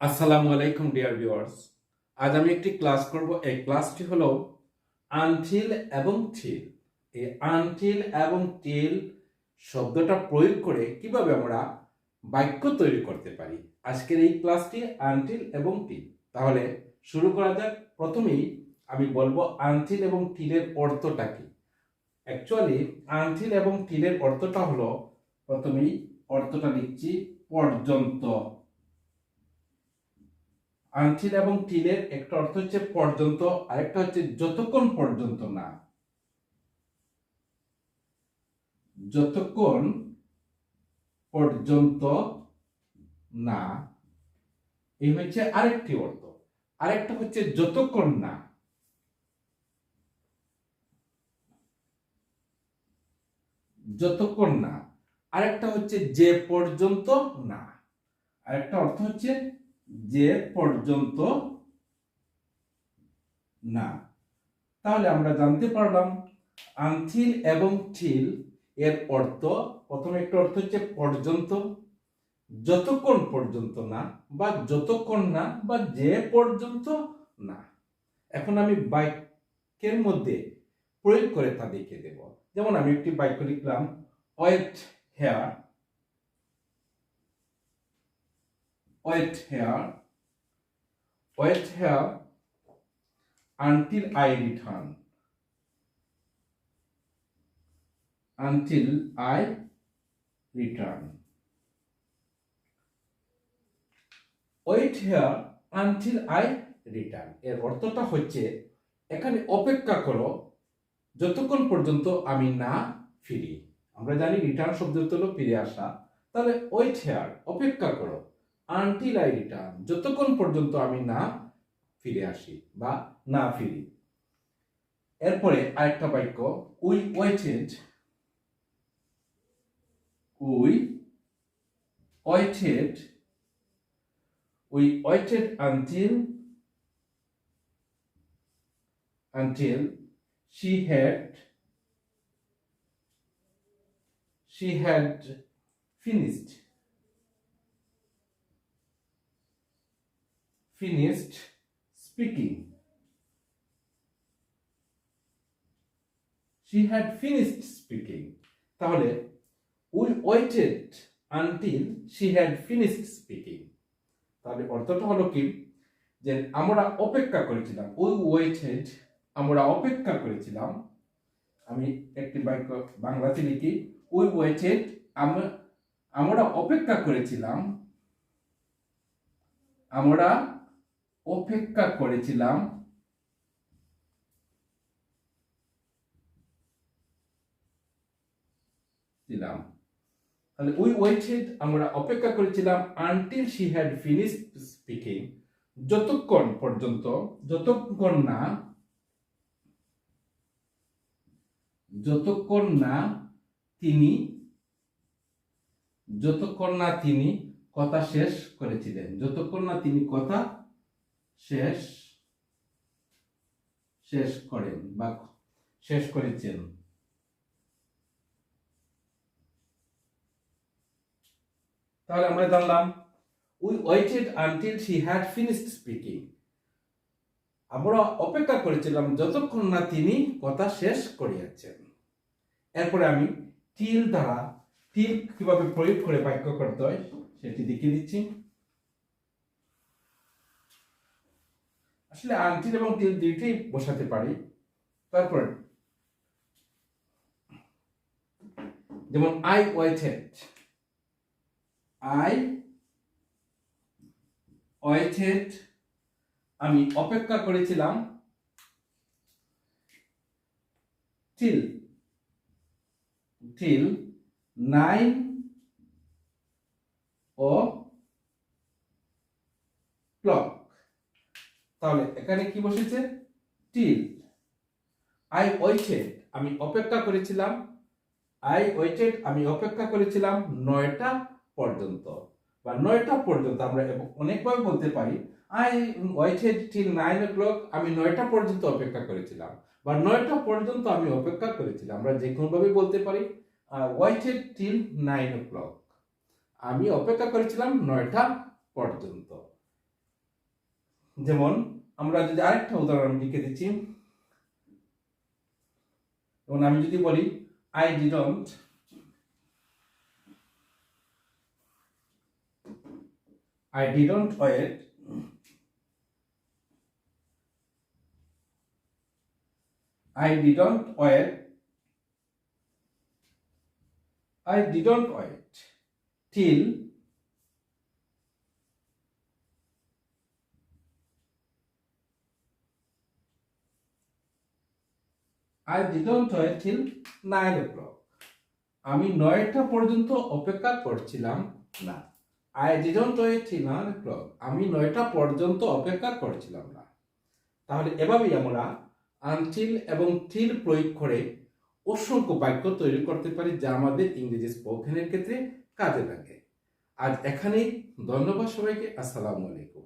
আসসালামু আলাইকুম dear viewers. আজ আমি একটি ক্লাস করব। এই ক্লাসটি হলো আনটিল এবং টিল। এই আনটিল এবং টিল শব্দটা প্রয়োগ করে কিভাবে আমরা বাক্য তৈরি করতে পারি। আজকের এই ক্লাসটি আনটিল এবং টিল। তাহলে শুরু করা যাক। প্রথমেই আমি বলবো আনটিল এবং টিলের অর্থটা কি। অ্যাকচুয়ালি আনটিল এবং টিলের অর্থটা হলো, প্রথমেই অর্থটা লিখছি, পর্যন্ত। আনটিল এবং টিলের একটা অর্থ হচ্ছে পর্যন্ত, আরেকটা হচ্ছে যতক্ষণ পর্যন্ত না। যতক্ষণ পর্যন্ত না, এই হচ্ছে আরেকটি অর্থ। আরেকটা হচ্ছে যতক্ষণ না। যতক্ষণ না, আরেকটা হচ্ছে যে পর্যন্ত না। আরেকটা অর্থ হচ্ছে যে পর্যন্ত না। তাহলে আমরা জানতে পারলাম আনটিল এবং টিল এর অর্থ। প্রথমে একটা অর্থ হচ্ছে পর্যন্ত, যতক্ষণ পর্যন্ত না, বা যতক্ষণ না, বা যে পর্যন্ত না। এখন আমি বাক্যের মধ্যে প্রয়োগ করে তা দেখিয়ে দেব। যেমন আমি একটি বাক্য লিখলাম, wait here, wait here, wait here until I return, until I return. Wait here until I return এর অর্থটা হচ্ছে, এখানে অপেক্ষা করো যতক্ষণ পর্যন্ত আমি না ফিরি। আমরা জানি রিটার্ন শব্দের হলো ফিরে আসা। তাহলে ওয়েট হেয়ার অপেক্ষা করো, আনটিল আই রিটার্ন যতক্ষণ পর্যন্ত আমি না ফিরে আসি বা না ফিরি। এরপরে আরেকটা বাক্য, we weighted, we weighted, we weighted until she had finished speaking. She had finished speaking. তাহলে we waited until she had finished speaking. তাহলে অর্থটা হলো কি, যে আমরা অপেক্ষা করেছিলাম। we waited, আমরা অপেক্ষা করেছিলাম। আমি একটি বাক্য বাংলাতে লিখি, we waited, আমরা অপেক্ষা করেছিলাম, আমরা অপেক্ষা করেছিলাম তাহলে উই ওয়েটেড, আমরা অপেক্ষা করেছিলাম, until she had finished speaking, যতক্ষণ পর্যন্ত, যতক্ষণ না, যতক্ষণ না তিনি, যতক্ষণ না তিনি কথা শেষ করেছিলেন, যতক্ষণ না তিনি কথা শেষ করেন বা শেষ করেছেন। তাহলে আমরা জানলাম we weighted until she had finished speaking, আমরা অপেক্ষা করেছিলাম যতক্ষণ না তিনি কথা শেষ করিয়াছেন। এরপরে আমি টিল দ্বারা, টিল কিভাবে প্রয়োগ করে বাক্য করতে হয় সেটি দেখিয়ে দিচ্ছি। আসলে আনটিল এবং টিল দুইটাই বসাতে পারি। তারপর যেমন আই ওয়েটেড, আই ওয়েটেড, আমি অপেক্ষা করেছিলাম, till 9 o'clock। তাহলে এখানে কি বসেছে, till। আই ওয়েটেড, আমি অপেক্ষা করেছিলাম, আই ওয়েটেড, আমি অপেক্ষা করেছিলাম 9টা পর্যন্ত বা 9টা পর্যন্ত। আমরা অনেকভাবে বলতে পারি, আই ওয়েটেড till 9 o'clock, আমি 9টা পর্যন্ত অপেক্ষা করেছিলাম, বা 9টা পর্যন্ত আমি অপেক্ষা করেছিলাম। আমরা যে কোনোভাবে বলতে পারি, ওয়েটেড till 9 o'clock, আমি অপেক্ষা করেছিলাম 9টা পর্যন্ত। যেমন আমরা যদি আরেকটা উদাহরণ লিখে দিচ্ছি, যেমন আমি যদি বলি I didn't wait I didn't wait till I didn't wait till 9 o'clock. আমি 9টা পর্যন্ত অপেক্ষা করছিলাম না। I didn't wait till 9 o'clock. আমি 9টা পর্যন্ত অপেক্ষা করছিলাম না। তাহলে এভাবেই আমরা আনটিল এবং till প্রয়োগ করে অসংখ্য বাক্য তৈরি করতে পারি, যা আমাদের ইংরেজি স্পোকেনের ক্ষেত্রে কাজে লাগে। আজ এখানেই। ধন্যবাদ সবাইকে। আসসালামু আলাইকুম।